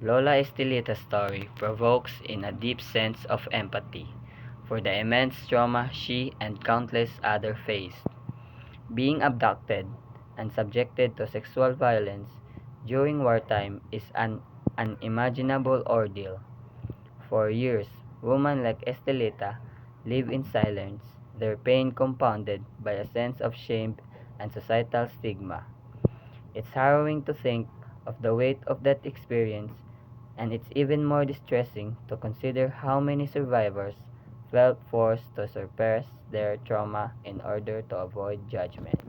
Lola Estelita's story provokes in a deep sense of empathy for the immense trauma she and countless others faced. Being abducted and subjected to sexual violence during wartime is an unimaginable ordeal. For years, women like Estelita live in silence, their pain compounded by a sense of shame and societal stigma. It's harrowing to think of the weight of that experience, and it's even more distressing to consider how many survivors felt forced to suppress their trauma in order to avoid judgment.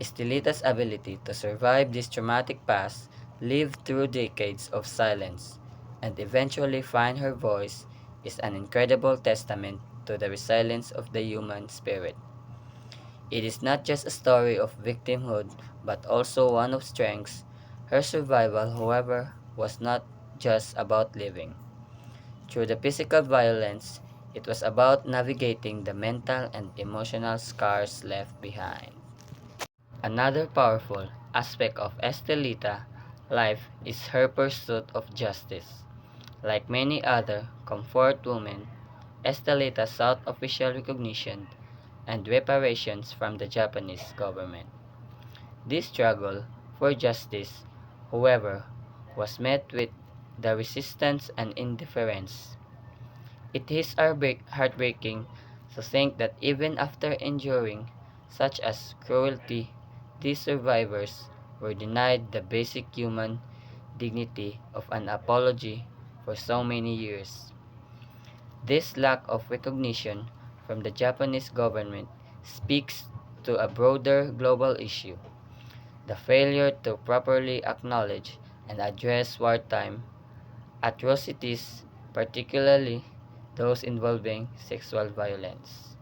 Estelita's ability to survive this traumatic past, live through decades of silence, and eventually find her voice is an incredible testament to the resilience of the human spirit. It is not just a story of victimhood, but also one of strength. Her survival, however, was not just about living through the physical violence, it was about navigating the mental and emotional scars left behind. Another powerful aspect of Estelita life is her pursuit of justice. Like many other comfort women, Estelita sought official recognition and reparations from the Japanese government. This struggle for justice, however, was met with the resistance and indifference. It is heartbreaking to think that even after enduring such as cruelty, these survivors were denied the basic human dignity of an apology for so many years. This lack of recognition from the Japanese government speaks to a broader global issue, the failure to properly acknowledge and address wartime atrocities, particularly those involving sexual violence.